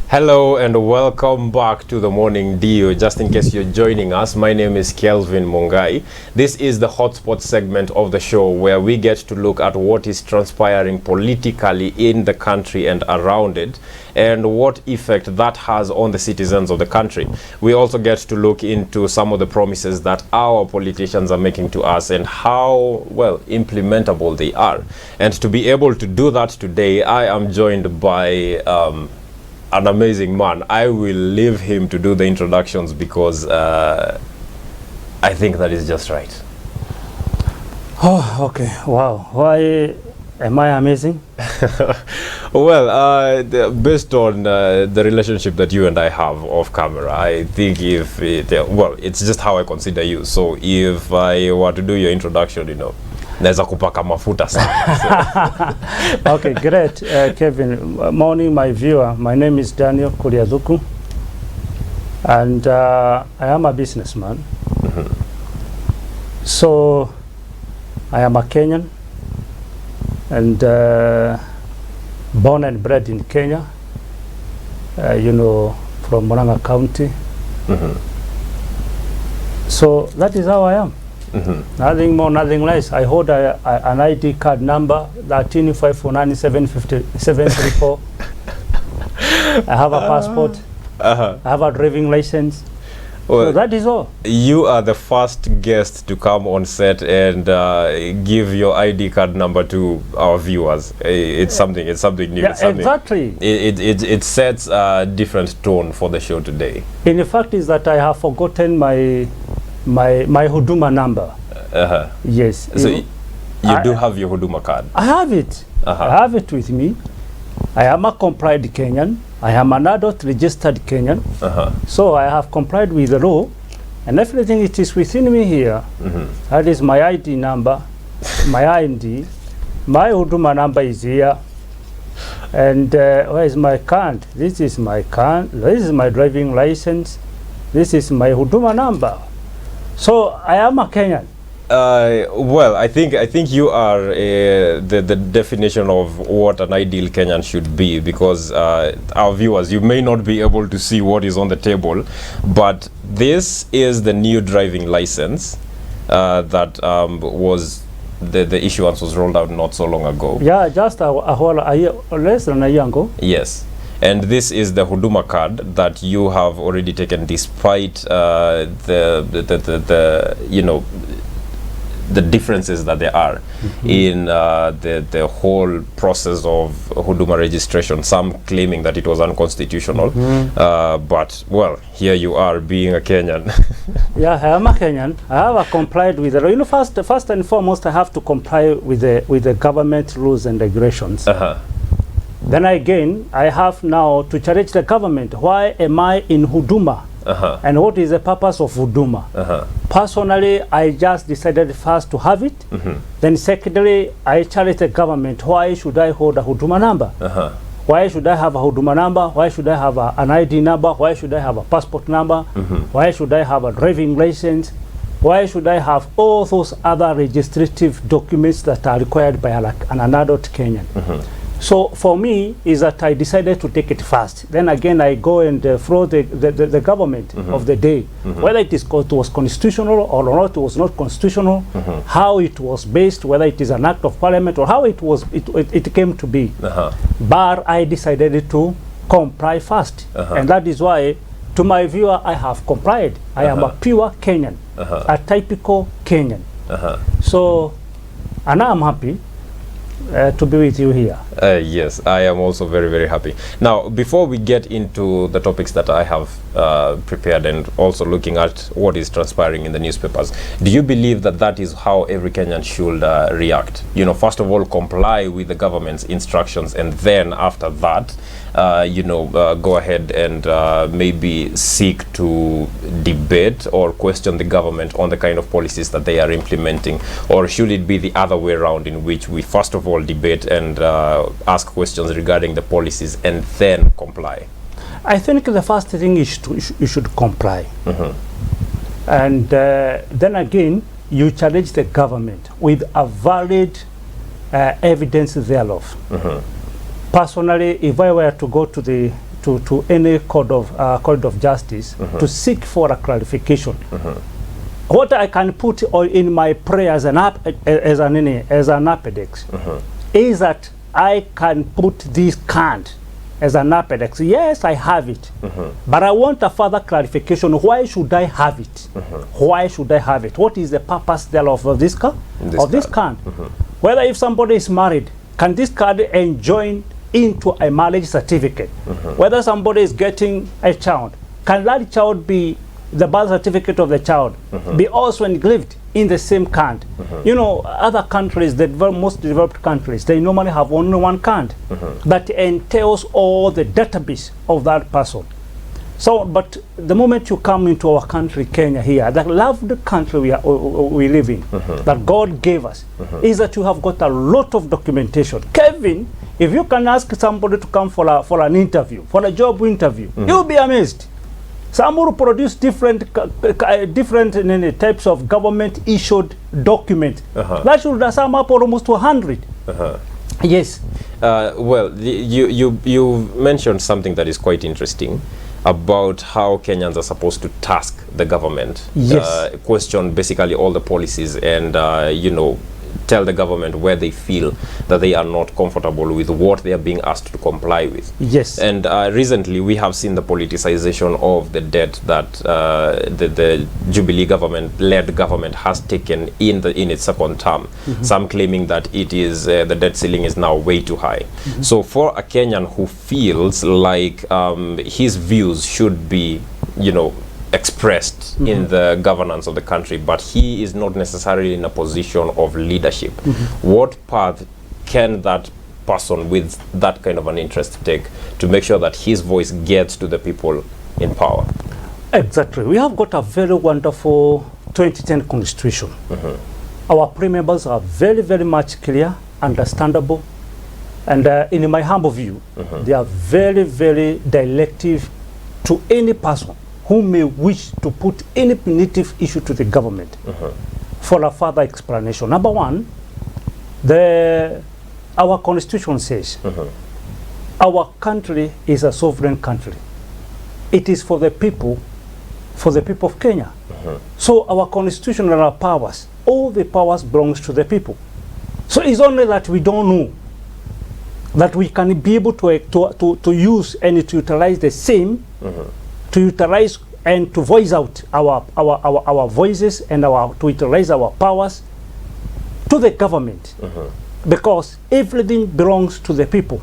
Hello and welcome back to the Morning Dio. Just in case you're joining us, my name is Kelvin Mungai. This is the hotspot segment of the show where we get to look at what is transpiring politically in the country and around it, and what effect that has on the citizens of the country. We also get to look into some of the promises that our politicians are making to us and how, well, implementable they are. And to be able to do that today, I am joined by an amazing man. I will leave him to do the introductions because I think that is just right. Oh, okay. Wow. Why am I amazing? Well, based on the relationship that you and I have off camera, I think if it, well, it's just how I consider you. So if I were to do your introduction, you know, naweza kupaka mafuta sana. Okay, great, Kevin. Morning, my viewer. My name is Daniel Kuria Thuku, and I am a businessman. So I am a Kenyan, and born and bred in Kenya. You know, from Murang'a County. So that is how I am. Nothing more, nothing less. I hold an ID card number 1354975734. I have a passport. I have a driving license. Well, so that is all. You are the first guest to come on set and give your ID card number to our viewers. It's something new. Yeah, it's something, exactly. It sets a different tone for the show today. In the fact is that I have forgotten my Huduma number. Yes. So you do have your Huduma card? I have it. I have it with me. I am a complied Kenyan. I am an adult registered Kenyan. So I have complied with the law, and everything it is within me here. That is my ID number, my ID, my Huduma number is here. And where is my card? This is my card. This is my driving license. This is my Huduma number. So I am a Kenyan. Well, I think you are the definition of what an ideal Kenyan should be, because our viewers, you may not be able to see what is on the table, but this is the new driving license that was the issuance was rolled out not so long ago. Yeah, just a year, less than a year ago. Yes. And this is the Huduma card that you have already taken, despite the you know, the differences that there are in the whole process of Huduma registration. Some claiming that it was unconstitutional, but well, here you are being a Kenyan. Yeah, I am a Kenyan. I have complied with the, you know, first and foremost, I have to comply with the government rules and regulations. Then again, I have now to challenge the government. Why am I in Huduma? And what is the purpose of Huduma? Personally, I just decided first to have it. Then secondly, I challenge the government. Why should I hold a Huduma number? Why should I have a Huduma number? Why should I have an ID number? Why should I have a passport number? Why should I have a driving license? Why should I have all those other registrative documents that are required by an adult Kenyan? So for me is that I decided to take it fast. Then again, I go and throw the government of the day, whether it was constitutional or not, it was not constitutional, how it was based, whether it is an act of parliament or how it came to be. But I decided to comply fast, and that is why, to my viewer, I have complied. I am a pure Kenyan, a typical Kenyan. So, and I'm happy to be with you here. Yes, I am also very, very happy. Now, before we get into the topics that I have prepared and also looking at what is transpiring in the newspapers, do you believe that that is how every Kenyan should react? You know, first of all, comply with the government's instructions, and then after that, you know, go ahead and maybe seek to debate or question the government on the kind of policies that they are implementing? Or should it be the other way around, in which we first of all debate and ask questions regarding the policies and then comply? I think the first thing is you should comply. And then again, you challenge the government with a valid evidence thereof. Personally, if I were to go to to any court of justice to seek for a clarification. What I can put in my prayer as an appendix is that I can put this card as an appendix. Yes, I have it, but I want a further clarification. Why should I have it? Why should I have it? What is the purpose thereof of this card? Whether if somebody is married, can this card enjoin into a marriage certificate? Whether somebody is getting a child, can that child be the birth certificate of the child be also engraved in the same card? You know, other countries, the most developed countries, they normally have only one card that entails all the database of that person. So, but the moment you come into our country, Kenya here, that loved country we live in, that God gave us, is that you have got a lot of documentation. Kevin, if you can ask somebody to come for an interview, for a job interview, you'll be amazed. Some will produce different types of government issued document. That should sum up almost to 100. Yes. Well, you mentioned something that is quite interesting about how Kenyans are supposed to task the government. Yes. Question basically all the policies and you know, tell the government where they feel that they are not comfortable with what they are being asked to comply with. Yes. And recently we have seen the politicization of the debt that the Jubilee government-led government has taken in its second term. Some claiming that it is the debt ceiling is now way too high. So for a Kenyan who feels like his views should be, you know, expressed in the governance of the country, but he is not necessarily in a position of leadership. What path can that person with that kind of an interest take to make sure that his voice gets to the people in power? Exactly. We have got a very wonderful 2010 constitution. Our preambles are very, very much clear, understandable, and in my humble view, they are very, very directive to any person who may wish to put any punitive issue to the government for a further explanation. Number one, our constitution says our country is a sovereign country. It is for the people of Kenya. So our constitution and our powers, all the powers belongs to the people. So it's only that we don't know that we can be able to use and to utilize the same, to utilize and to voice out our voices and to utilize our powers to the government, because everything belongs to the people.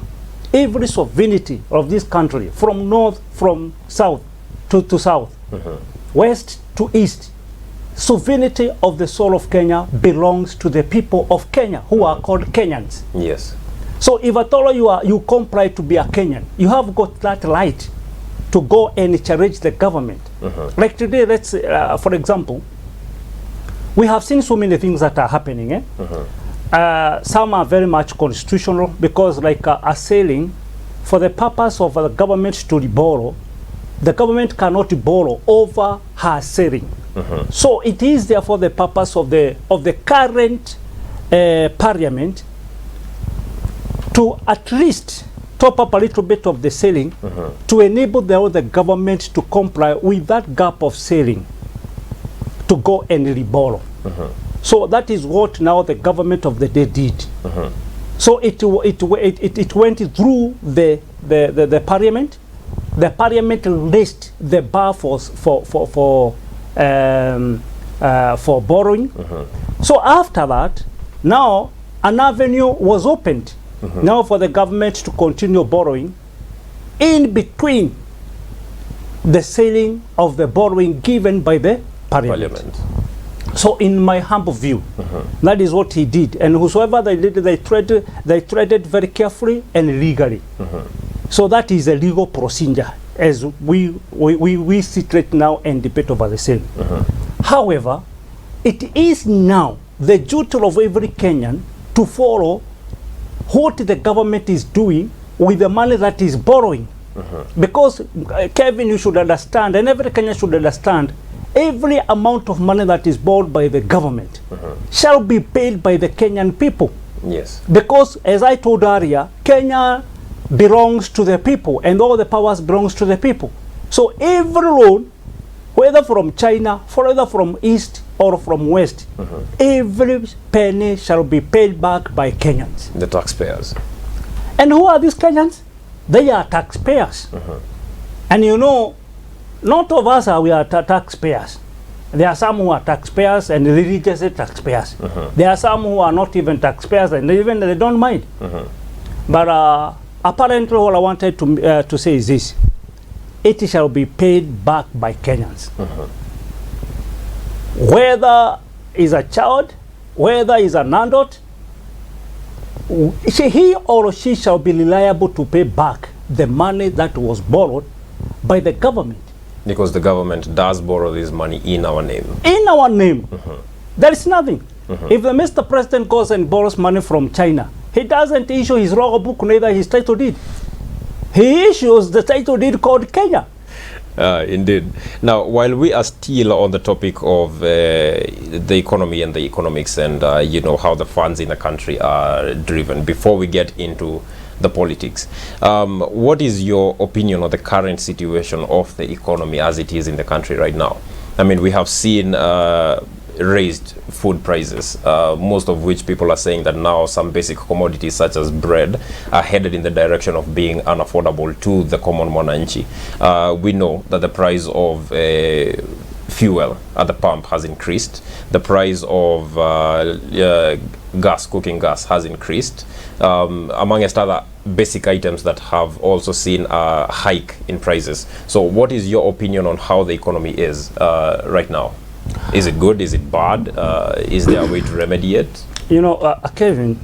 Every sovereignty of this country, from north, from south to south, west to east, sovereignty of the soul of Kenya belongs to the people of Kenya, who are called Kenyans. Yes. So if at all you comply to be a Kenyan, you have got that right to go and challenge the government. Like today, let's for example, we have seen so many things that are happening. Some are very much constitutional, because like a selling, for the purpose of the government to borrow, the government cannot borrow over her selling. So it is therefore the purpose of the current parliament to at least top up a little bit of the selling to enable the government to comply with that gap of selling to go and reborrow. So that is what now the government of the day did. So it went through the parliament. The parliament raised the bar for borrowing. So after that, now an avenue was opened now for the government to continue borrowing in between the selling of the borrowing given by the parliament. So in my humble view, that is what he did, and whosoever they did, they treaded very carefully and legally. So that is a legal procedure as we sit right now and debate over the same. However, it is now the duty of every Kenyan to follow what the government is doing with the money that is borrowing. Because Kevin, you should understand, and every Kenyan should understand, every amount of money that is borrowed by the government shall be paid by the Kenyan people. Yes. Because as I told earlier, Kenya belongs to the people, and all the powers belongs to the people. So every loan, whether from China, whether from East or from West, every penny shall be paid back by Kenyans. The taxpayers. And who are these Kenyans? They are taxpayers. And you know, not of us we are taxpayers. There are some who are taxpayers and religious taxpayers. There are some who are not even taxpayers and even they don't mind. But apparently all I wanted to say is this. It shall be paid back by Kenyans. Whether is a child, whether is an adult, he or she shall be liable to pay back the money that was borrowed by the government. Because the government does borrow this money in our name. In our name. There is nothing. If the Mr. President goes and borrows money from China, he doesn't issue his logbook, neither his title deed. He issues the title deed called Kenya. Indeed. Now, while we are still on the topic of the economy and the economics and, you know, how the funds in the country are driven, before we get into the politics, what is your opinion on the current situation of the economy as it is in the country right now? I mean, we have seen raised food prices, most of which people are saying that now some basic commodities such as bread are headed in the direction of being unaffordable to the common mwananchi. We know that the price of fuel at the pump has increased. The price of cooking gas has increased, amongst other basic items that have also seen a hike in prices. So what is your opinion on how the economy is right now? Is it good? Is it bad? Is there a way to remedy it? You know, Kevin,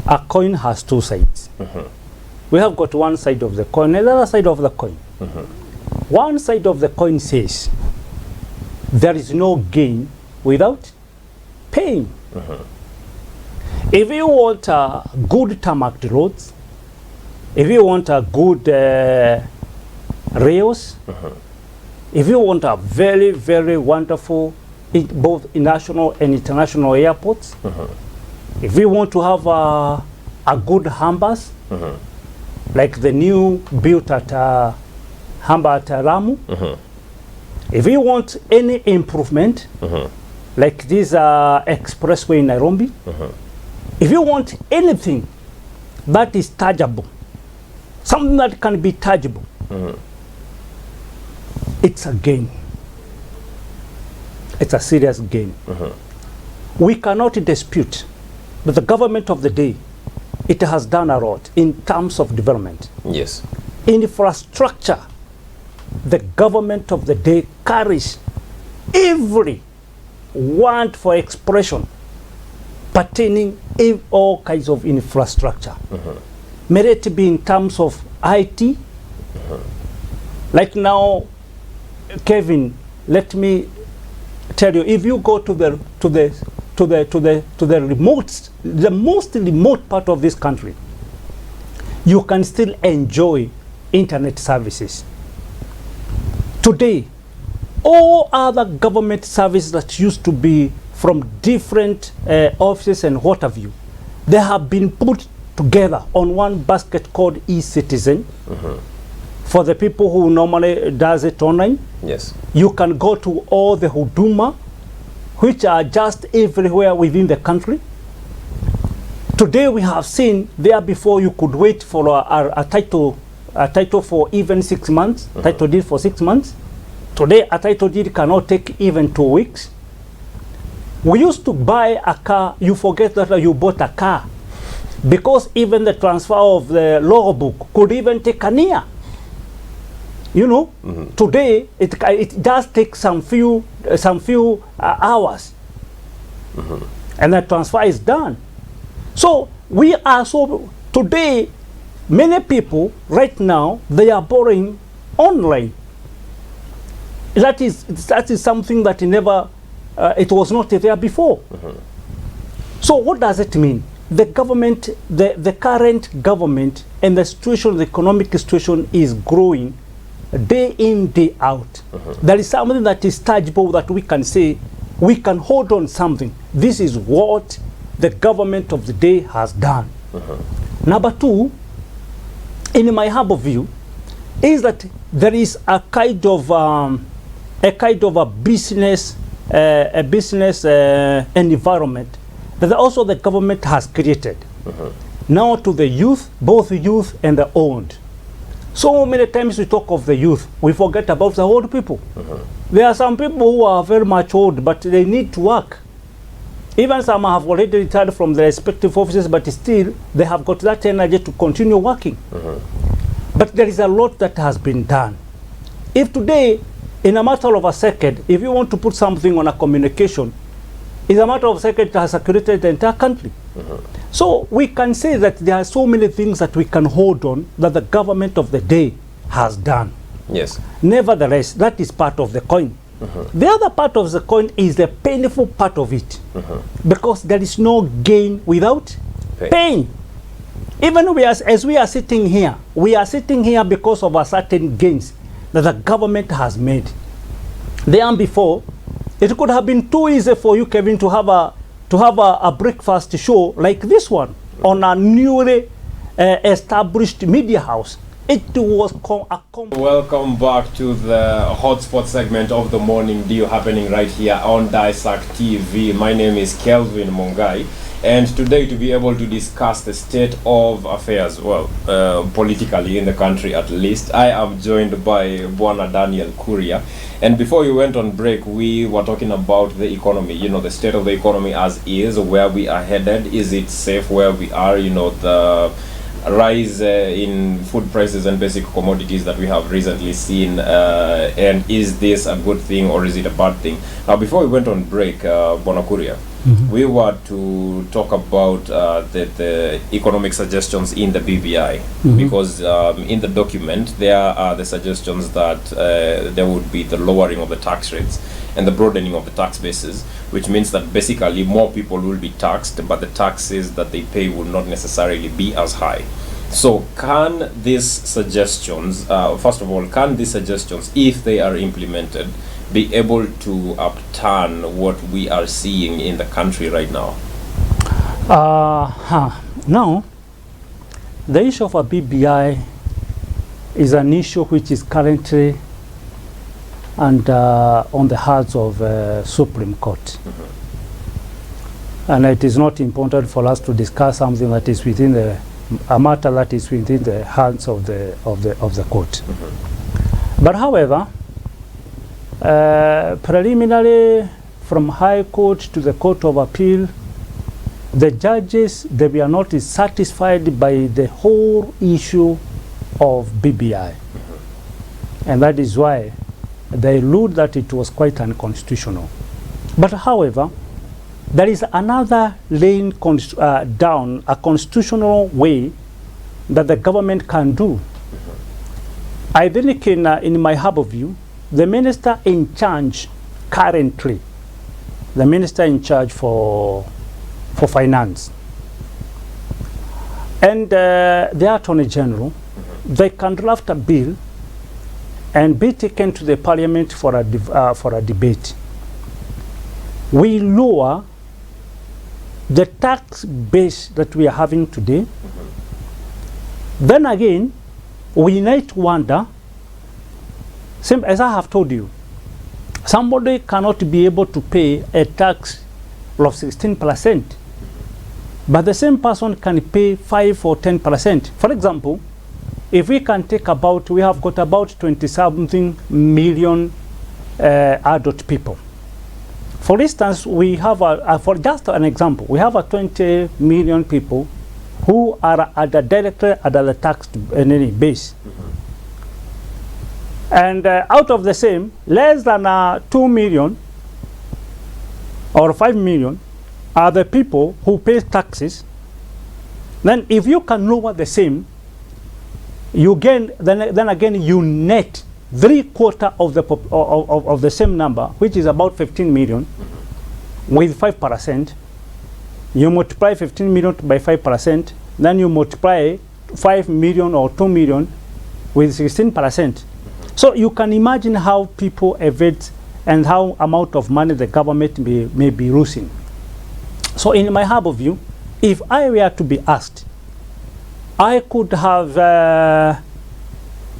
a coin has two sides. We have got one side of the coin and the other side of the coin. One side of the coin says there is no gain without pain. If you want good tarmac roads, if you want a good rails, if you want a very, very wonderful, both national and international airports, if we want to have a good harbors, like the new built at harbor at Ramu, if we want any improvement, like this expressway in Nairobi, if you want anything that is tangible, something that can be tangible, it's a gain. It's a serious gain. We cannot dispute that the government of the day, it has done a lot in terms of development. Yes. Infrastructure, the government of the day carries every want for expression pertaining in all kinds of infrastructure. May it be in terms of IT, like now, Kevin, let me tell you, if you go to the most remote part of this country, you can still enjoy internet services. Today, all other government services that used to be from different offices and what have you, they have been put together on one basket called e-citizen. For the people who normally does it online, yes, you can go to all the huduma, which are just everywhere within the country. Today we have seen there before you could wait for a title for even 6 months, title deed for 6 months. Today a title deed cannot take even 2 weeks. We used to buy a car, you forget that you bought a car, because even the transfer of the logbook could even take a year. You know, today it does take some few hours, and the transfer is done. So we are today, many people right now, they are borrowing online. That is something that never it was not there before. So what does it mean? The government, the current government, and the situation, the economic situation is growing day in, day out. There is something that is tangible that we can say, we can hold on something. This is what the government of the day has done. Number two, in my humble view, is that there is a kind of a business environment that also the government has created. Now to the youth, both youth and the old. So many times we talk of the youth, we forget about the old people. There are some people who are very much old, but they need to work. Even some have already retired from their respective offices, but still they have got that energy to continue working. But there is a lot that has been done. If today, in a matter of a second, if you want to put something on a communication, in a matter of a second, it has circulated the entire country. So we can say that there are so many things that we can hold on that the government of the day has done. Yes. Nevertheless, that is part of the coin. The other part of the coin is the painful part of it. Because there is no gain without pain. Even as we are sitting here, we are sitting here because of a certain gains that the government has made. Then before, it could have been too easy for you, Kevin, to have a breakfast show like this one on a newly established media house. It was Welcome back to the hotspot segment of the morning deal happening right here on DAESAK TV. My name is Kelvin Mungai, and today to be able to discuss the state of affairs, well, politically in the country at least, I am joined by Bwana Daniel Kuria. And before we went on break, we were talking about the economy, you know, the state of the economy as is, where we are headed. Is it safe where we are? You know, the rise in food prices and basic commodities that we have recently seen, and is this a good thing or is it a bad thing? Now, before we went on break, Bwana Kuria, we were to talk about the economic suggestions in the BBI, because in the document there are the suggestions that there would be the lowering of the tax rates and the broadening of the tax bases, which means that basically more people will be taxed, but the taxes that they pay will not necessarily be as high. So can these suggestions, first of all, can these suggestions, if they are implemented, be able to upturn what we are seeing in the country right now? Now, the issue of a BBI is an issue which is currently and on the hearts of Supreme Court. And it is not important for us to discuss something that is within a matter that is within the hands of the court. But however, preliminarily from High Court to the Court of Appeal, the judges, they were not satisfied by the whole issue of BBI. And that is why they ruled that it was quite unconstitutional. But however, there is another lane down, a constitutional way that the government can do. I think in my humble view, the minister in charge currently, the minister in charge for finance, and the attorney general, they can draft a bill and be taken to the parliament for a debate. We lower the tax base that we are having today. Then again, we might wonder, same as I have told you, somebody cannot be able to pay a tax of 16%, but the same person can pay 5 or 10%. For example, if we can take about, we have got about 20-something million adult people. For instance, we have for just an example, we have 20 million people who are directly under the tax base. And out of the same, less than 2 million or 5 million are the people who pay taxes. Then if you can lower the same, you gain, then again you net 3/4 of the same number, which is about 15 million, with 5%. You multiply 15 million by 5%, then you multiply 5 million or 2 million with 16%. So you can imagine how people evade and how amount of money the government may be losing. So in my humble view, if I were to be asked, I could have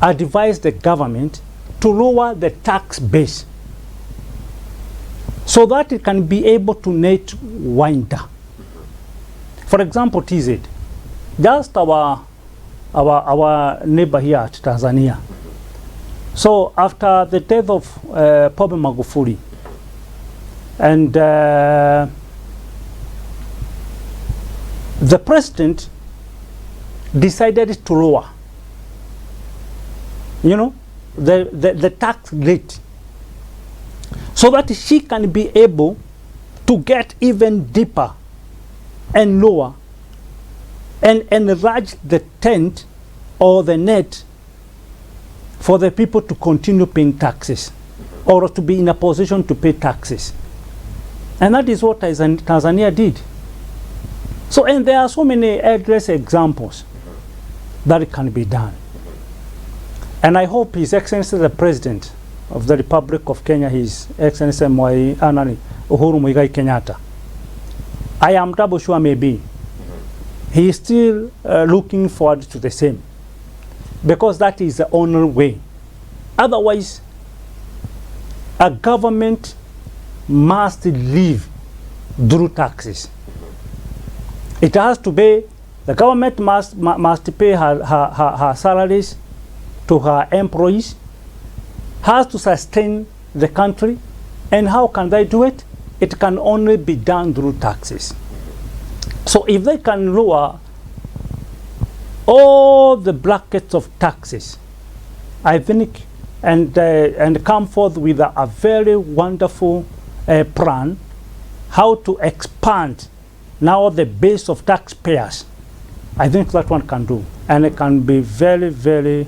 advised the government to lower the tax base so that it can be able to net winder. For example, TZ, just our neighbor here at Tanzania. So after the death of Pombe Magufuli, and the president decided to lower, you know, the tax rate, so that she can be able to get even deeper and lower and enlarge the tent or the net for the people to continue paying taxes or to be in a position to pay taxes. And that is what Tanzania did. So, and there are so many endless examples that it can be done. And I hope His Excellency the President of the Republic of Kenya, His Excellency Uhuru Muigai Kenyatta, I am double sure maybe he is still looking forward to the same, because that is the only way. Otherwise, a government must live through taxes. It has to pay, the government must pay her salaries to her employees, has to sustain the country. And how can they do it? It can only be done through taxes. So if they can lower all the brackets of taxes, I think, and come forth with a very wonderful plan how to expand now the base of taxpayers, I think that one can do. And it can be very, very,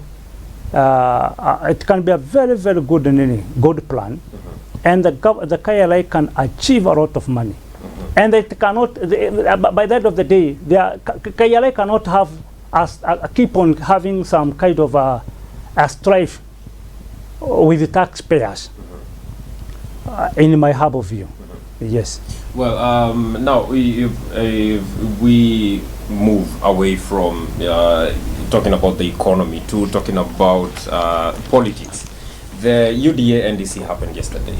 it can be a very, very good good plan. And the KLA can achieve a lot of money. And it cannot, by the end of the day, KLA cannot have keep on having some kind of a strife with the taxpayers, in my humble view. Yes. Well, now we move away from talking about the economy to talking about politics. The UDA NDC happened yesterday,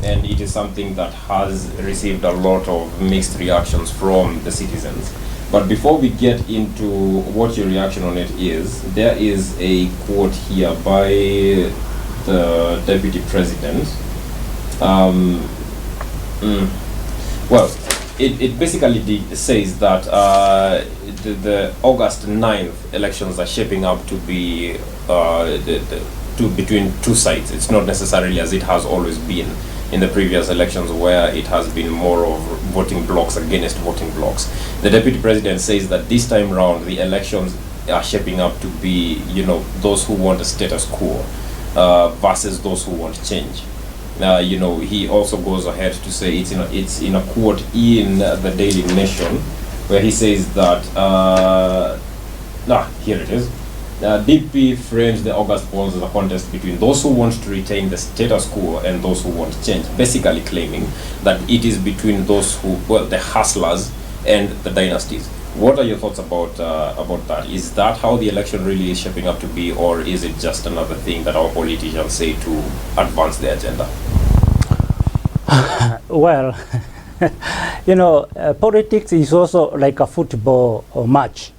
and it is something that has received a lot of mixed reactions from the citizens. But before we get into what your reaction on it is, there is a quote here by the Deputy President. Well, it basically says that the August 9th elections are shaping up to be between two sides. It's not necessarily as it has always been in the previous elections, where it has been more of voting blocks against voting blocks. The Deputy President says that this time round the elections are shaping up to be, you know, those who want a status quo versus those who want change. You know, he also goes ahead to say, it's in a quote in the Daily Nation, where he says that here it is. DP frames the August polls as a contest between those who want to retain the status quo and those who want change, basically claiming that it is between those who, well, the hustlers and the dynasties. What are your thoughts about that? Is that how the election really is shaping up to be, or is it just another thing that our politicians say to advance the agenda? Well, you know, politics is also like a football match.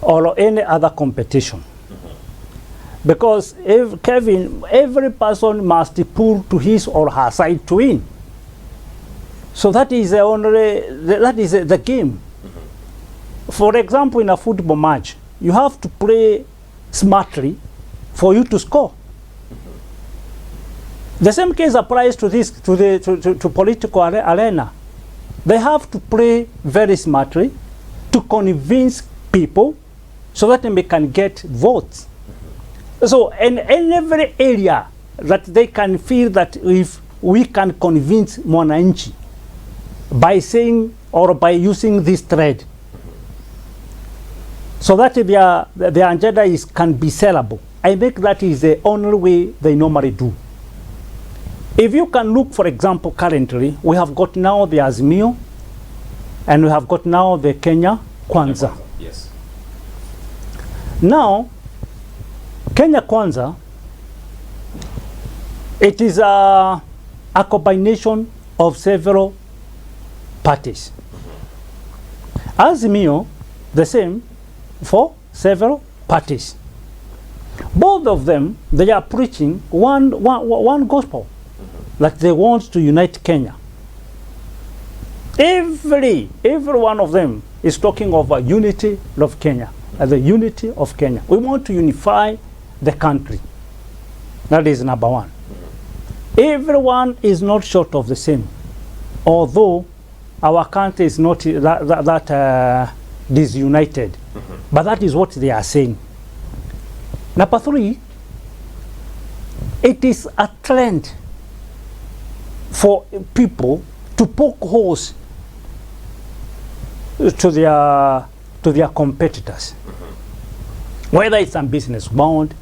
Or any other competition. Because if Kevin, every person must pull to his or her side to win. So that is the only, that is the game. For example, in a football match, you have to play smartly for you to score. The same case applies to this, to political arena. They have to play very smartly to convince people so that they can get votes. So in every area that they can feel that if we can convince mwananchi by saying or by using this thread, so that their agenda can be sellable, I think that is the only way they normally do. If you can look, for example, currently, we have got now the Azimio, and we have got now the Kenya Kwanza. Yes. Now, Kenya Kwanza, it is a combination of several parties. Azimio, the same for several parties. Both of them, they are preaching one gospel, that they want to unite Kenya. Every one of them is talking of a unity of Kenya, the unity of Kenya. We want to unify the country. That is number one. Everyone is not short of the same, although our country is not that disunited. But that is what they are saying. Number three, it is a trend for people to poke holes to their competitors. Whether it's a business bound,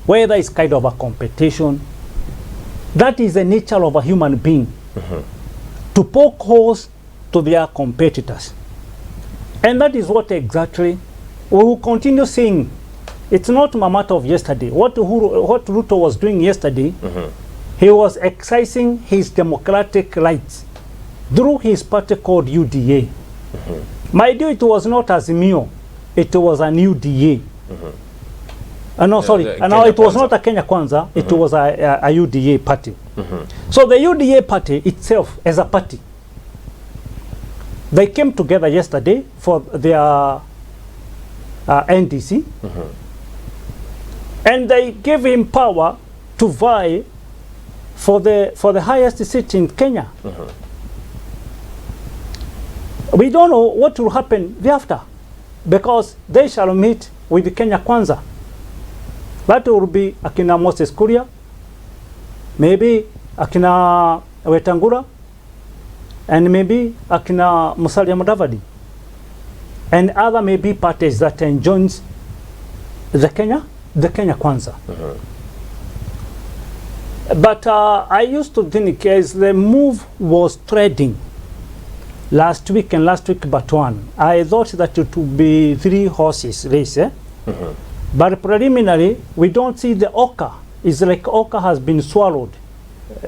whether it's kind of a competition, that is the nature of a human being, to poke holes to their competitors. And that is what exactly we will continue saying. It's not a matter of yesterday. What Ruto was doing yesterday, he was exercising his democratic rights through his party called UDA. My dear, it was not Azimio, it was an UDA. No, sorry, no, it was not a Kenya Kwanza, it was a UDA party. So the UDA party itself, as a party, they came together yesterday for their NDC, and they gave him power to vie for the highest seat in Kenya. We don't know what will happen thereafter, because they shall meet with Kenya Kwanza. That will be akina Moses Kuria, maybe akina Wetangura, and maybe akina Musalia Mudavadi, and other maybe parties that joins the Kenya Kwanza. But I used to think as the move was trading last week and last week but one, I thought that it would be 3 horses race. But preliminary, we don't see the Oka. It's like Oka has been swallowed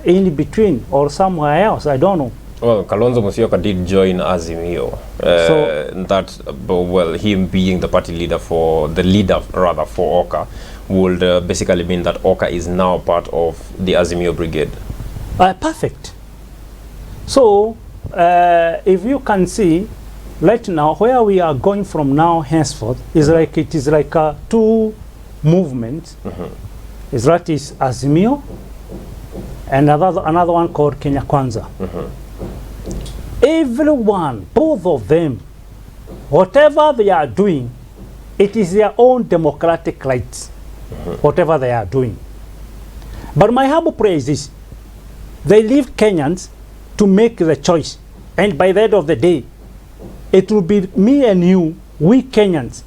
in between or somewhere else. I don't know. Well, Kalonzo Musyoka did join Azimio. Well, him being the party leader for Oka would basically mean that Oka is now part of the Azimio brigade. Perfect. So, if you can see, right now, where we are going from now henceforth is like it is like 2 movements. Is that is Azimio and another one called Kenya Kwanza. Everyone, both of them, whatever they are doing, it is their own democratic rights. Whatever they are doing. But my humble prayer is this: they leave Kenyans to make the choice, and by the end of the day, it will be me and you, we Kenyans,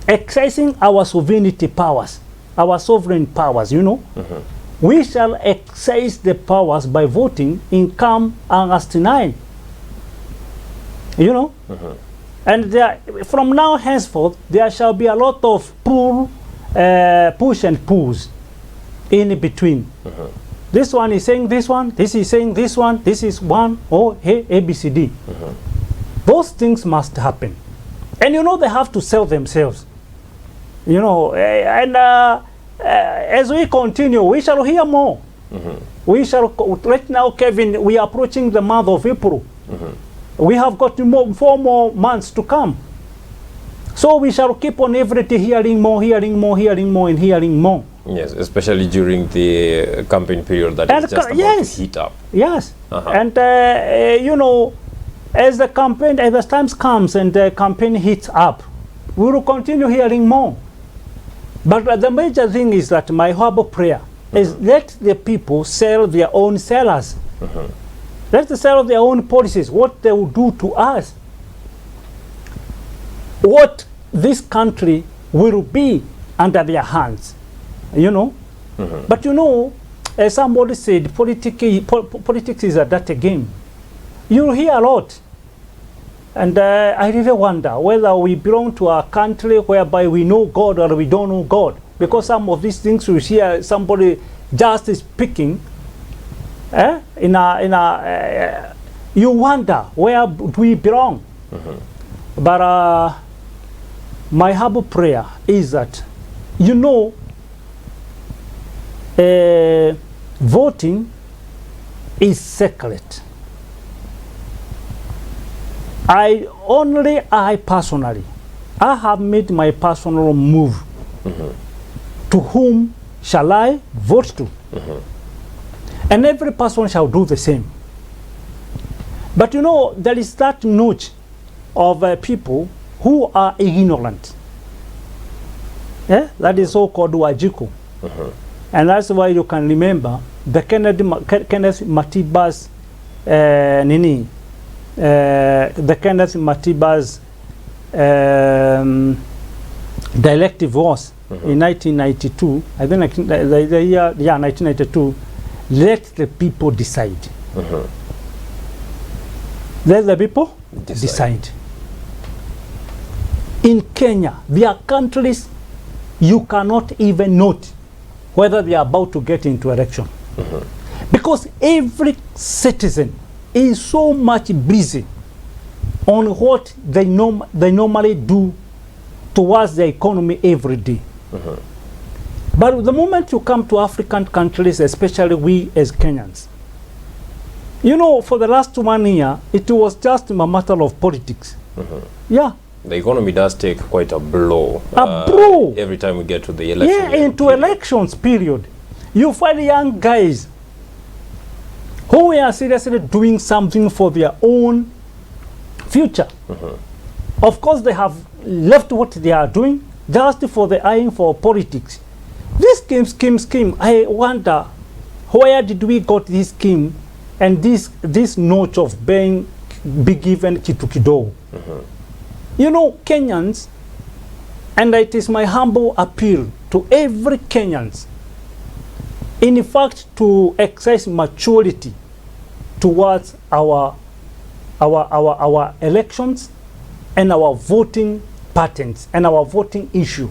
exercising our sovereignty powers, our sovereign powers, you know. We shall exercise the powers by voting in come August 9. You know? And there, from now henceforth, there shall be a lot of push and pulls in between. This one is saying this one, this is saying this one, this is one, oh, hey, ABCD. Those things must happen. And you know, they have to sell themselves. You know, and as we continue, we shall hear more. We shall, right now, Kevin, we are approaching the month of April. We have got 4 more months to come. So we shall keep on every day hearing more, and hearing more. Yes, especially during the campaign period that is just about to heat up. Yes, and you know, as the times comes and the campaign heats up, we will continue hearing more. But the major thing is that my humble prayer is let the people sell their own sellers. Let them sell their own policies, what they will do to us. What this country will be under their hands, you know. But you know, as somebody said, politics is a dirty game. You'll hear a lot. And I really wonder whether we belong to a country whereby we know God or we don't know God. Because some of these things we hear somebody just speaking, you wonder where do we belong. But my humble prayer is that, you know, voting is sacred. I personally, I have made my personal move. To whom shall I vote to? And every person shall do the same. But you know, there is that notch of people who are ignorant. That is so-called Wajiko. And that's why you can remember the Kenneth Matiba's the Kenneth Matiba's dialective was in 1992. I think the year 1992. Let the people decide. Let the people decide. In Kenya, there are countries you cannot even note whether they are about to get into election. Because every citizen is so much busy on what they normally do towards the economy every day. But the moment you come to African countries, especially we as Kenyans, you know, for the last 1 year, it was just a matter of politics. Yeah. The economy does take quite a blow. Every time we get to the election. Yeah, into elections period. You find young guys who are seriously doing something for their own future. Of course, they have left what they are doing just for the eyeing for politics. This scheme, I wonder, where did we got this scheme and this notch of being given kitu kidogo? You know, Kenyans, and it is my humble appeal to every Kenyans, in fact, to exercise maturity towards our elections and our voting patterns and our voting issue.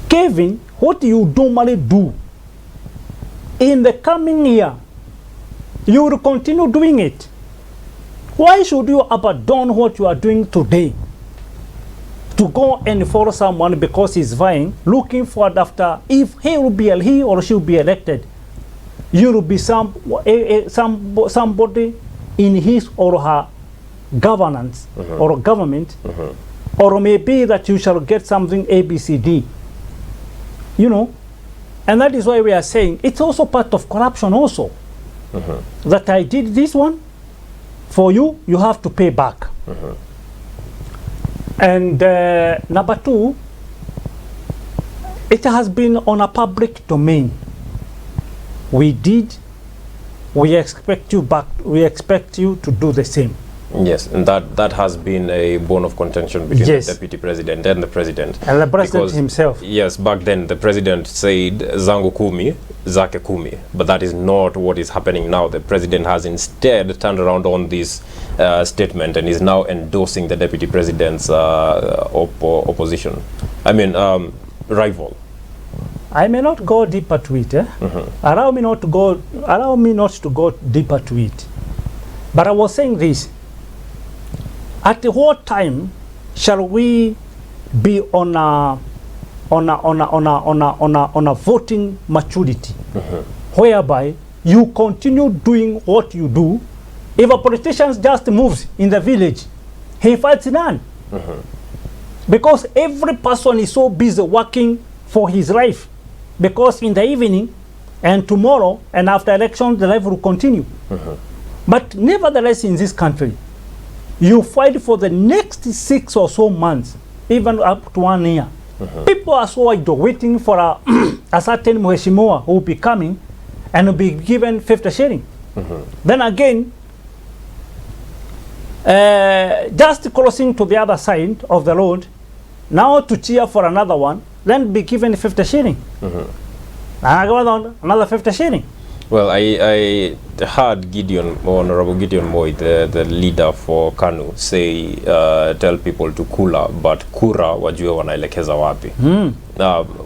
Kevin, what do you normally do in the coming year? You will continue doing it. Why should you abandon what you are doing today to go and follow someone because he's vying, looking forward after if he or she will be elected? You will be somebody in his or her governance or government, or maybe that you shall get something ABCD. You know, and that is why we are saying it's also part of corruption also. That I did this one for you, you have to pay back. And number two, it has been on a public domain. We expect you back. We expect you to do the same. Yes, and that has been a bone of contention between the deputy president and the president. And the president himself. Yes, back then the president said zangu kumi, zake kumi, but that is not what is happening now. The president has instead turned around on this statement and is now endorsing the deputy president's opposition. I mean, rival. I may not go deeper to it. Allow me not to go deeper to it. But I was saying this. At what time shall we be on a voting maturity, whereby you continue doing what you do? If a politician just moves in the village, he fights none, because every person is so busy working for his life. Because in the evening and tomorrow and after election, the life will continue. But nevertheless, in this country, you fight for the next 6 or so months, even up to 1 year. People are so waiting for a certain mheshimiwa who will be coming and will be given 50 shilling. Then again, just crossing to the other side of the road, now to cheer for another one, then be given 50 shilling. Another 50 shilling. Well, I heard Honorable Gideon Moi, the leader for KANU, say tell people to kula, but kura wajue wanaelekeza wapi.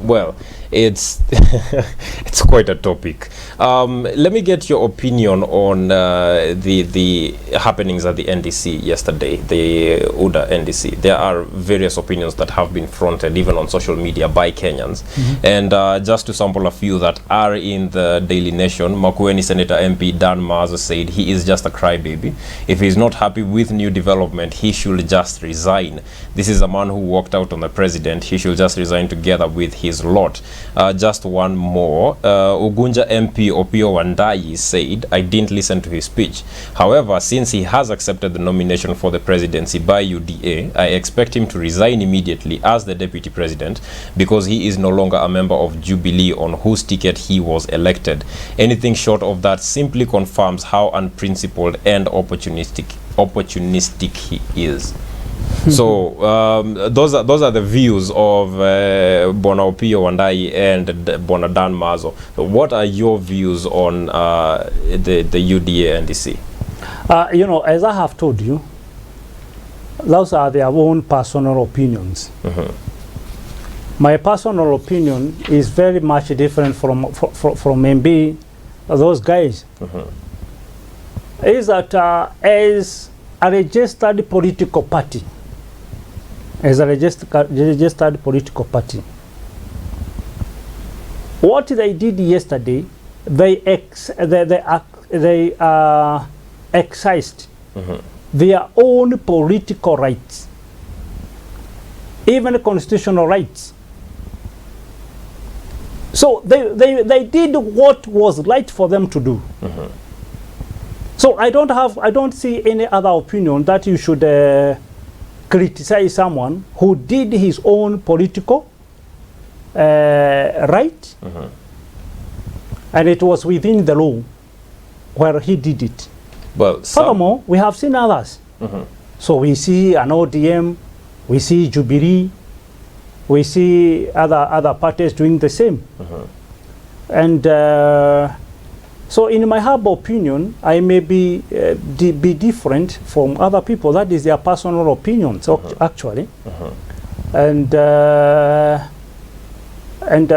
Well, it's it's quite a topic. Let me get your opinion on the happenings at the NDC yesterday, the UDA NDC. There are various opinions that have been fronted even on social media by Kenyans. And just to sample a few that are in the Daily Nation, Makueni Senator MP Dan Mazo said he is just a crybaby. If he's not happy with new development, he should just resign. This is a man who walked out on the president. He should just resign together with his lot. Just one more. Ugunja MP Opio Wandayi said, I didn't listen to his speech. However, since he has accepted the nomination for the presidency by UDA, I expect him to resign immediately as the deputy president because he is no longer a member of Jubilee on whose ticket he was elected. Anything short of that simply confirms how unprincipled and opportunistic he is. So those are the views of Bona Opio Wandayi and Bona Dan Mazo. What are your views on the UDA and NDC? You know, as I have told you, those are their own personal opinions. My personal opinion is very much different from maybe those guys. Is that as a registered political party, what they did yesterday, they exercised their own political rights, even constitutional rights. So they did what was right for them to do. So I don't see any other opinion that you should criticize someone who did his own political right, and it was within the law where he did it. Well, furthermore, we have seen others. So we see an ODM, we see Jubilee, we see other parties doing the same. And so in my humble opinion, I may be different from other people. That is their personal opinions, actually. And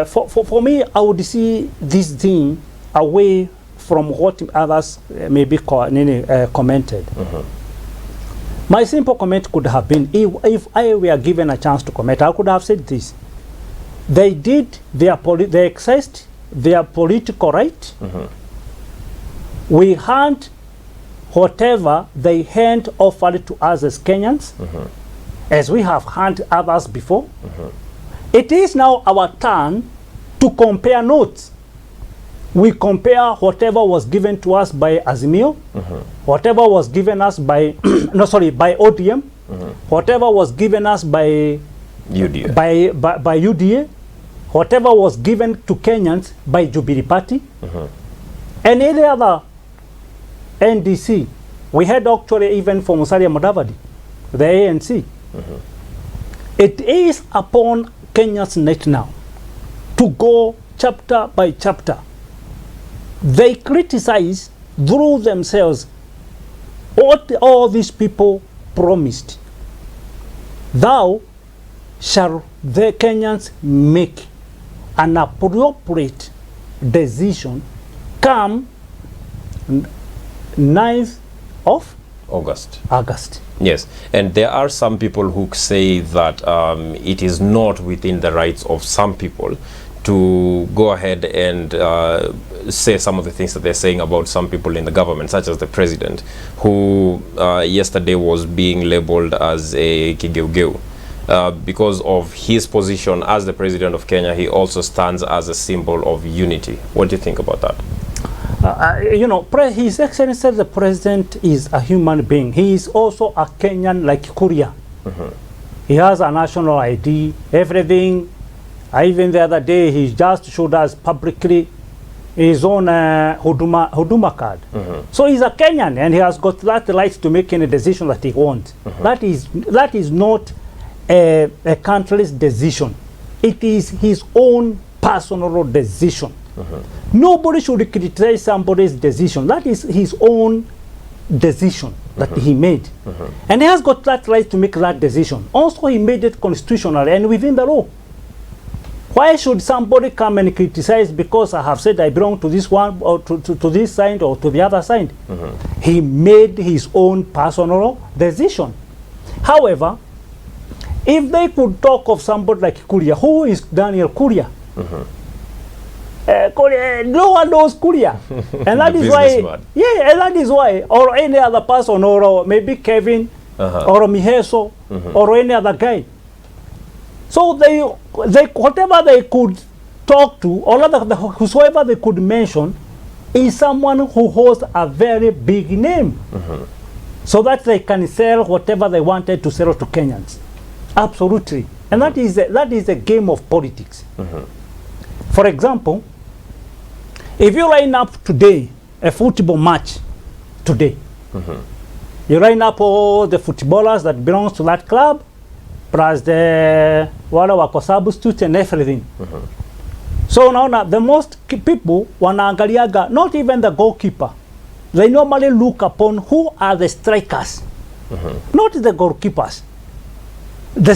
for me, I would see this thing away from what others maybe commented. My simple comment could have been, if I were given a chance to comment, I could have said this. They did they exercised their political right. We had whatever they had offered to us as Kenyans, as we have had others before. It is now our turn to compare notes. We compare whatever was given to us by Azimio, whatever was given us by by ODM, whatever was given us by UDA, by UDA, whatever was given to Kenyans by Jubilee Party, and any other NDC. We had actually even from Musalia Mudavadi, the ANC. It is upon Kenya's net now to go chapter by chapter. They criticize through themselves what all these people promised. Thou shall the Kenyans make an appropriate decision come 9th of August. Yes, and there are some people who say that it is not within the rights of some people to go ahead and say some of the things that they're saying about some people in the government, such as the president, who yesterday was being labeled as a kigeugeu. Because of his position as the president of Kenya, he also stands as a symbol of unity. What do you think about that? You know, His Excellency the President is a human being. He is also a Kenyan like Kuria. He has a national ID, everything. Even the other day, he just showed us publicly his own Huduma card. So he's a Kenyan, and he has got that right to make any decision that he wants. That is not a country's decision. It is his own personal decision. Nobody should criticize somebody's decision. That is his own decision that he made. And he has got that right to make that decision. Also, he made it constitutionally and within the law. Why should somebody come and criticize because I have said I belong to this one or to this side or to the other side? He made his own personal decision. However, if they could talk of somebody like Kuria, who is Daniel Kuria? Kuria, no one knows Kuria. And that is why, yeah, and that is why, or any other person, or maybe Kevin, or Miheso, or any other guy. So they whatever they could talk to, or rather whosoever they could mention, is someone who holds a very big name, so that they can sell whatever they wanted to sell to Kenyans. Absolutely, and that is a game of politics. For example, if you line up today a football match today, you line up all the footballers that belongs to that club, plus the wako substitutes and everything. So now the most people wanaangaliaga, not even the goalkeeper. They normally look upon who are the strikers, not the goalkeepers. The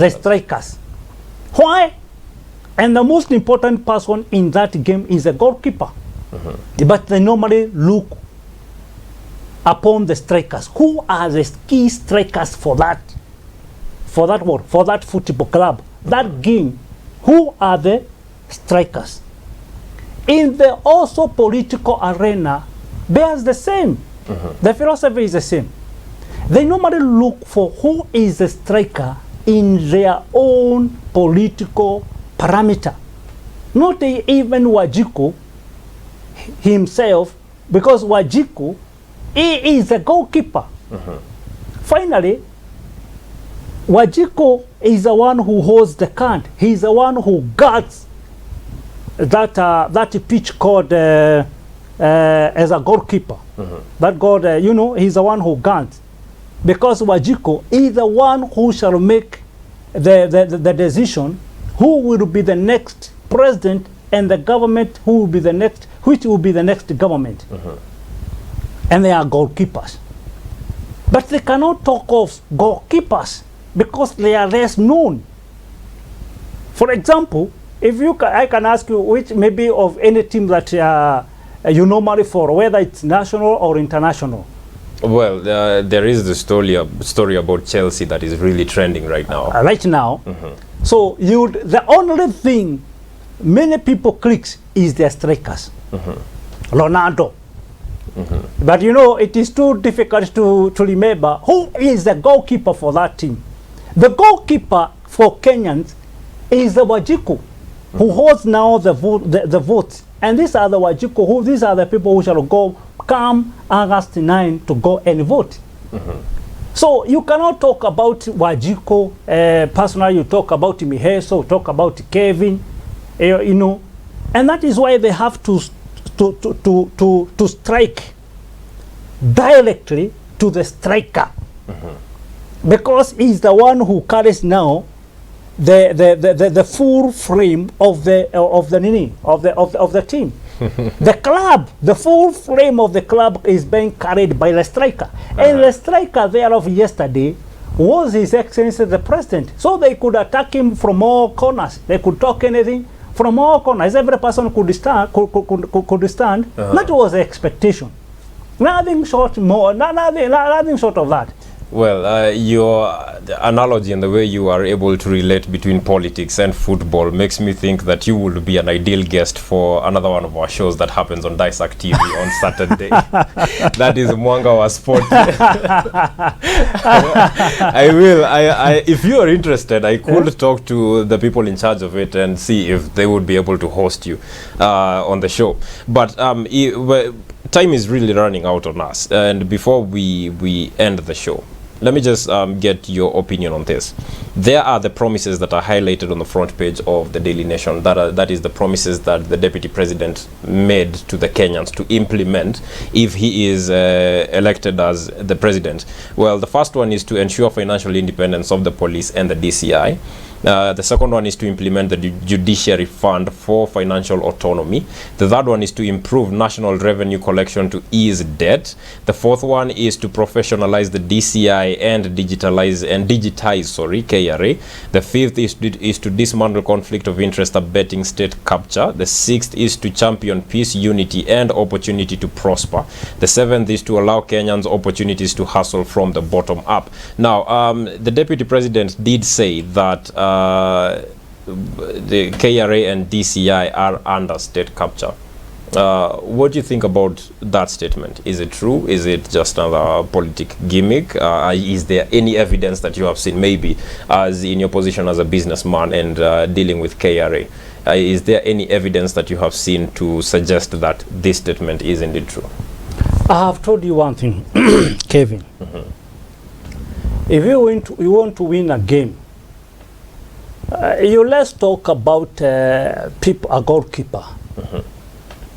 strikers. Why? And the most important person in that game is the goalkeeper. But they normally look upon the strikers. Who are the key strikers for that football club, that game? Who are the strikers? In the also political arena, there's the same. The philosophy is the same. They normally look for who is the striker in their own political parameter. Not even Wajiko himself, because Wajiko, he is a goalkeeper. Finally, Wajiko is the one who holds the cant. He's the one who guards that pitch called as a goalkeeper. That God, he's the one who guards. Because Wajiko is the one who shall make the decision who will be the next president and the government who will be the next, which will be the next government. And they are goalkeepers. But they cannot talk of goalkeepers because they are less known. For example, if I can ask you which maybe of any team that you normally follow, whether it's national or international. Well, there is the story about Chelsea that is really trending right now. Right now. So the only thing many people clicks is their strikers. Ronaldo. But it is too difficult to remember who is the goalkeeper for that team. The goalkeeper for Kenyans is the Wajiko, who holds now the votes. And these are the Wajiko, these are the people who shall come August 9 to go and vote. So you cannot talk about Wajiko, personally you talk about Miheso, talk about Kevin, and that is why they have to strike directly to the striker, because he's the one who carries now the full frame of the team. The club, the full frame of the club is being carried by the striker. And the striker thereof yesterday was His Excellency the President. So they could attack him from all corners. They could talk anything from all corners. Every person could stand. That was the expectation. Nothing short of that. Well, your analogy and the way you are able to relate between politics and football makes me think that you would be an ideal guest for another one of our shows that happens on DAESAK TV on Saturday. That is Mwanga wa Sport. I will. If you are interested, I could talk to the people in charge of it and see if they would be able to host you on the show. But time is really running out on us, and before we end the show, let me just get your opinion on this. There are the promises that are highlighted on the front page of the Daily Nation. That is the promises that the Deputy President made to the Kenyans to implement if he is elected as the President. Well, the first one is to ensure financial independence of the police and the DCI. The second one is to implement the judiciary fund for financial autonomy. The third one is to improve national revenue collection to ease debt. The fourth one is to professionalize the DCI and digitize KRA. The fifth is to dismantle conflict of interest abetting state capture. The sixth is to champion peace, unity, and opportunity to prosper. The seventh is to allow Kenyans opportunities to hustle from the bottom up. Now, the Deputy President did say that the KRA and DCI are under state capture. What do you think about that statement? Is it true? Is it just another politic gimmick? Is there any evidence that you have seen, maybe as in your position as a businessman and dealing with KRA? Is there any evidence that you have seen to suggest that this statement is indeed true? I have told you one thing, Kevin. If you want to win a game, you let's talk about a goalkeeper.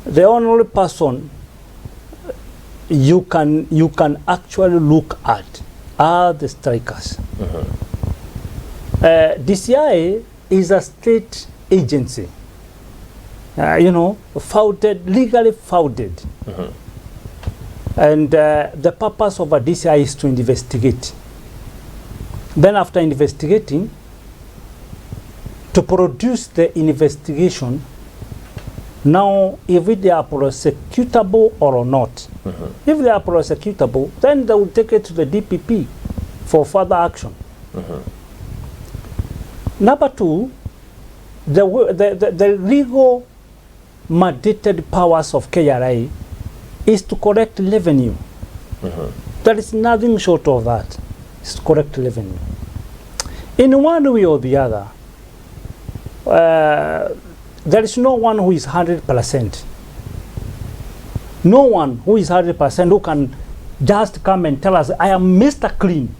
The only person you can actually look at are the strikers. DCI is a state agency, legally founded. And the purpose of a DCI is to investigate. Then after investigating, to produce the investigation, now if they are prosecutable or not. If they are prosecutable, then they will take it to the DPP for further action. Number two, the legal mandated powers of KRA is to collect revenue. There is nothing short of that. It's to collect revenue. In one way or the other, there is no one who is 100%. No one who is 100% who can just come and tell us, I am Mr. Clean.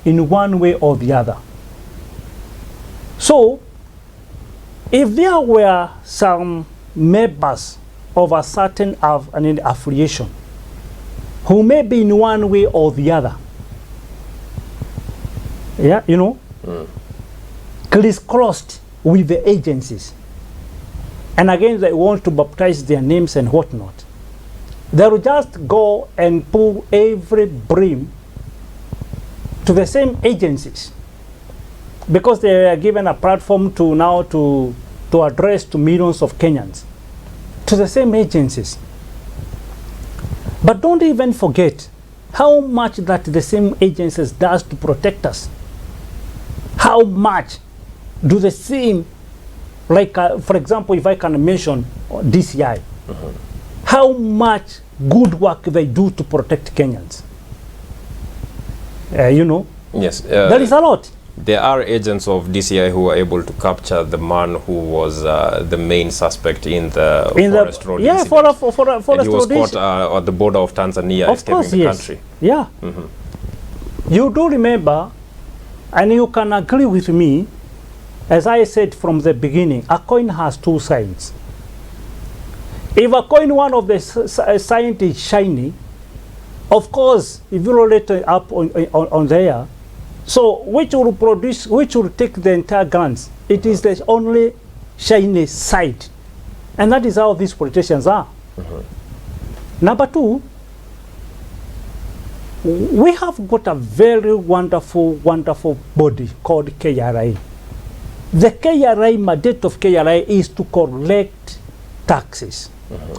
In one way or the other. So, if there were some members of a certain affiliation who may be in one way or the other, crisscrossed with the agencies, and again they want to baptize their names and whatnot, they will just go and pull every blame to the same agencies, because they are given a platform to address to millions of Kenyans, to the same agencies. But don't even forget how much that the same agencies does to protect us. How much do the same, like for example, if I can mention DCI, how much good work they do to protect Kenyans? Yes. There is a lot. There are agents of DCI who were able to capture the man who was the main suspect in the Forest Road incident. Forest and he was Road caught at the border of Tanzania, of escaping course, the yes. country. Yeah. You do remember, and you can agree with me, as I said from the beginning, a coin has two sides. If a coin, one of the sides is shiny, of course, if you roll it up on there, so which will take the entire glance? It is the only shiny side. And that is how these politicians are. Number two, we have got a very wonderful body called KRA. The KRA, mandate of KRA is to collect taxes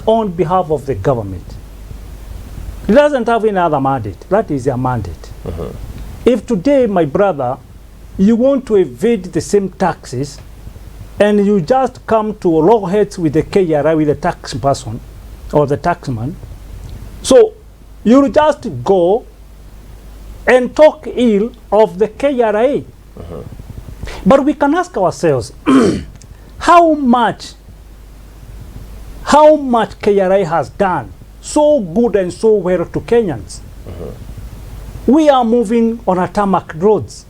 on behalf of the government. It doesn't have any other mandate. That is their mandate. If today, my brother, you want to evade the same taxes, and you just come to loggerheads with the KRA, with the tax person or the taxman, so you'll just go and talk ill of the KRA. But we can ask ourselves, how much KRA has done so good and so well to Kenyans? We are moving on a tarmac roads.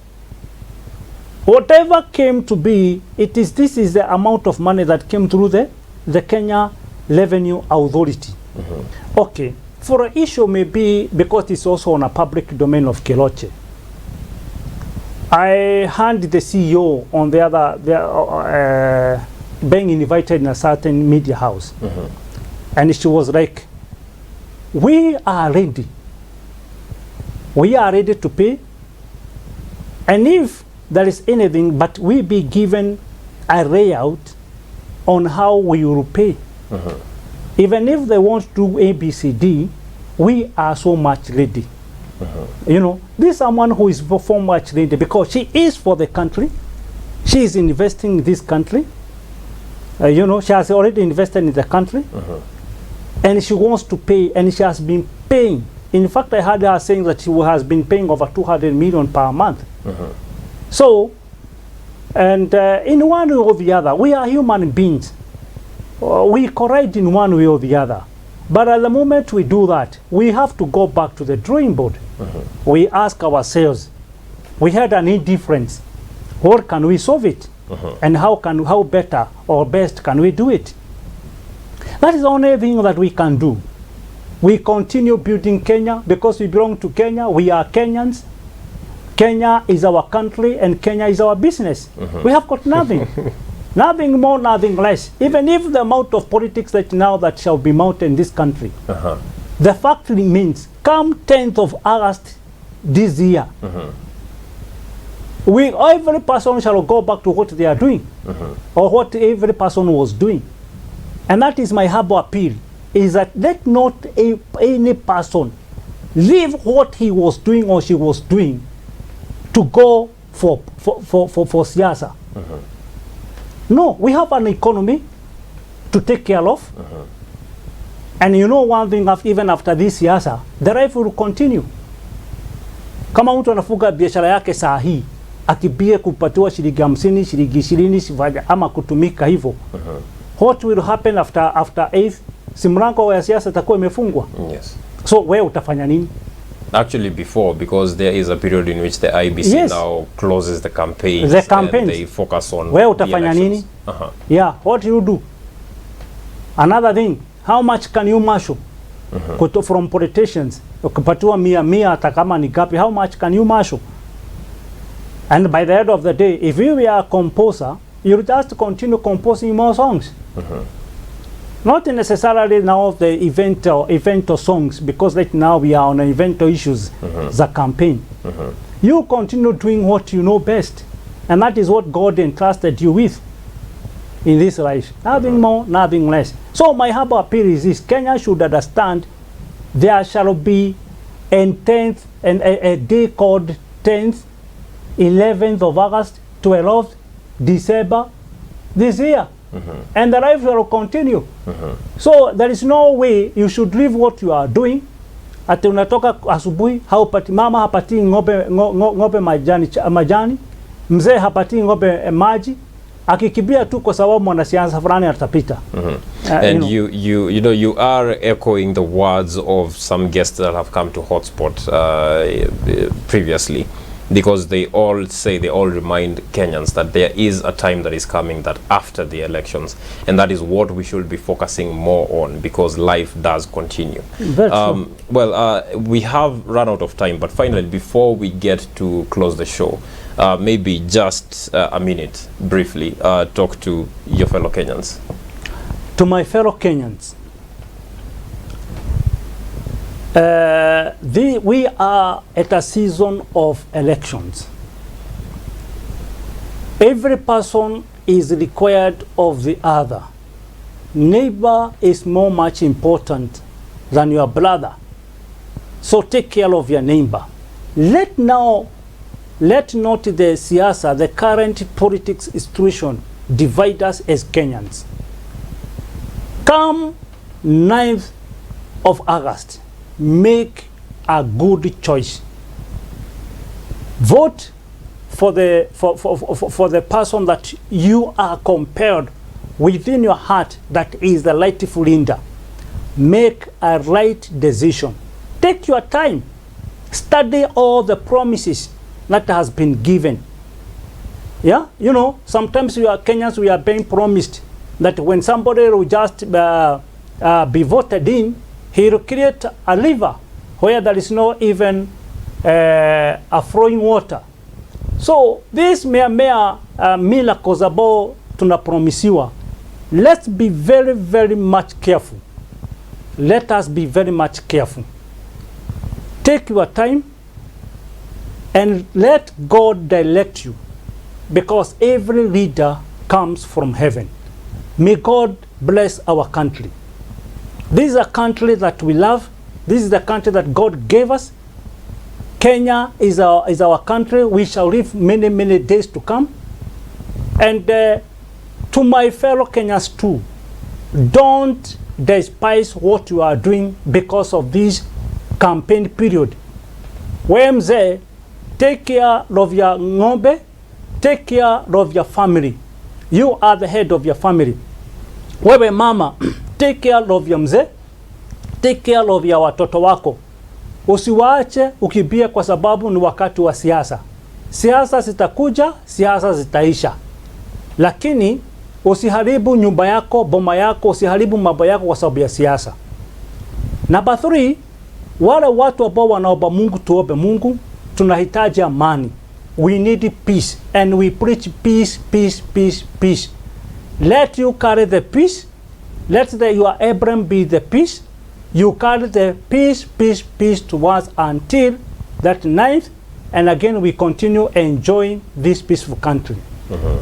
Whatever came to be, this is the amount of money that came through the Kenya Revenue Authority. Okay, for an issue maybe because it's also on a public domain of Keloche. I heard the CEO on the other, being invited in a certain media house. And she was like, we are ready. We are ready to pay. And if there is anything, but we be given a layout on how we will pay. Even if they want to do ABCD, we are so much ready. You know, this is someone who is so much ready because she is for the country. She is investing in this country. You know, she has already invested in the country. And she wants to pay, and she has been paying. In fact, I heard her saying that she has been paying over 200 million per month. So, and in one way or the other, we are human beings. We correct in one way or the other. But at the moment we do that, we have to go back to the drawing board. We ask ourselves, we had an indifference. What can we solve it? And how better or best can we do it? That is the only thing that we can do. We continue building Kenya because we belong to Kenya. We are Kenyans. Kenya is our country and Kenya is our business. We have got nothing. Nothing more, nothing less. Even if the amount of politics that shall be mounted in this country, the fact remains, come 10th of August this year, every person shall go back to what they are doing, or what every person was doing. And that is my humble appeal, is that let not any person leave what he was doing or she was doing to go for siasa. No, we have an economy to take care of. And you know one thing, even after this siasa, the life will continue. Kama mtu anafuga biashara yake saa hii, akibie kupatiwa shilingi 50, shilingi 20, ama kutumika hivyo. What will happen after 8th? Si mlango wa siasa itakuwa imefungwa. Yes. So wewe utafanya nini? Actually before, because there is a period in which the IBC now closes the campaigns. And they focus on wewe utafanya nini? Yeah, what you do? Another thing, how much can you marshal? From politicians, ukipatiwa 100 hata kama ni gapi, how much can you marshal? And by the end of the day, if you are a composer, you just continue composing more songs. Not necessarily now the event or songs, because right now we are on event issues, the campaign. You continue doing what you know best. And that is what God entrusted you with in this life. Nothing more, nothing less. So my humble appeal is this: Kenya should understand there shall be a day called 10th, 11th of August, 12th December this year. And the life will continue. So there is no way you should leave what you are doing. Ati unatoka asubuhi, mama hapati ng'ombe majani, mzee hapati ng'ombe maji, akikibia tu kwa sababu mwanasiasa fulani atapita. And you are echoing the words of some guests that have come to Hotspot previously, because they all remind Kenyans that there is a time that is coming, that after the elections, and that is what we should be focusing more on, because life does continue. Well, we have run out of time, but finally, before we get to close the show, maybe just a minute, briefly, talk to your fellow Kenyans. To my fellow Kenyans, we are at a season of elections. Every person is required of the other. Neighbor is more much important than your brother. So take care of your neighbor. Let not the siasa, the current politics situation, divide us as Kenyans. Come 9th of August, make a good choice. Vote for the person that you are compelled within your heart, that is the rightful leader. Make a right decision. Take your time. Study all the promises that has been given. Yeah, you know, sometimes we are Kenyans, we are being promised that when somebody will just be voted in, he will create a river where there is no even a flowing water. So these mere miracles ambao tunapromisiwa, let's be very, very much careful. Let us be very much careful. Take your time and let God direct you, because every leader comes from heaven. May God bless our country. This is a country that we love. This is the country that God gave us. Kenya is our country. We shall live many, many days to come. And to my fellow Kenyans too, don't despise what you are doing because of this campaign period. Mzee, take care of your ng'ombe, take care of your family. You are the head of your family. Wewe mama, take care of your mzee, take care of your watoto wako. Usiwaache ukibia kwa sababu ni wakati wa siasa. Siasa zitakuja, siasa zitaisha. Lakini usiharibu nyumba yako, boma yako, usiharibu mambo yako kwa sababu ya siasa. Number 3, wale watu ambao wanaomba Mungu, tuombe Mungu, tunahitaji amani. We need peace, and we preach peace, peace, peace, peace. Let you carry the peace. Let your Abraham be the peace. You carry the peace, peace, peace towards until that night, and again we continue enjoying this peaceful country.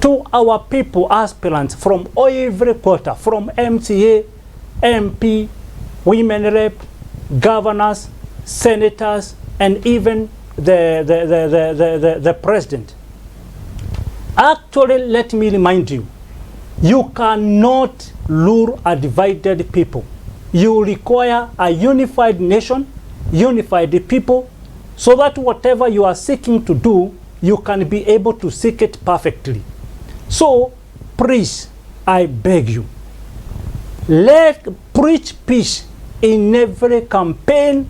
To our people, aspirants from every quarter, from MCA, MP, women rep, governors, senators, and even the president. Actually, let me remind you, you cannot lure a divided people. You require a unified nation, unified people, so that whatever you are seeking to do, you can be able to seek it perfectly. So, please, I beg you, preach peace in every campaign,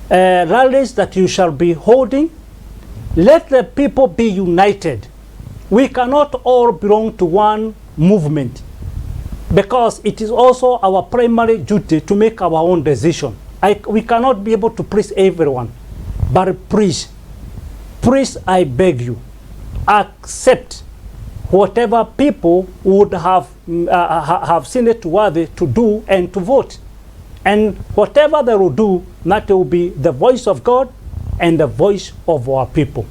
rallies that you shall be holding. Let the people be united. We cannot all belong to one movement, because it is also our primary duty to make our own decision. We cannot be able to please everyone, but please, I beg you, accept whatever people would have seen it worthy to do and to vote. And whatever they will do, that will be the voice of God and the voice of our people.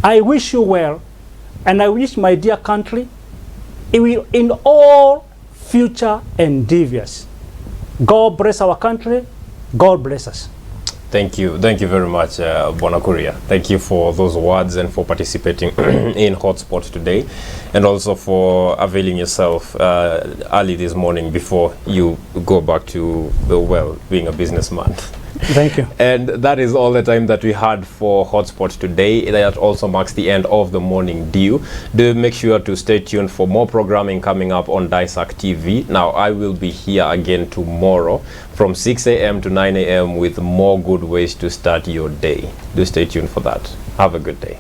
I wish you well, and I wish my dear country, in all future endeavors, God bless our country, God bless us. Thank you very much, Bwana Kuria. Thank you for those words and for participating in Hotspot today, and also for availing yourself early this morning before you go back to, being a businessman. Thank you. And that is all the time that we had for Hotspot today. That also marks the end of the Morning Dew. Do make sure to stay tuned for more programming coming up on DAESAK TV. Now, I will be here again tomorrow from 6 a.m. to 9 a.m. with more good ways to start your day. Do stay tuned for that. Have a good day.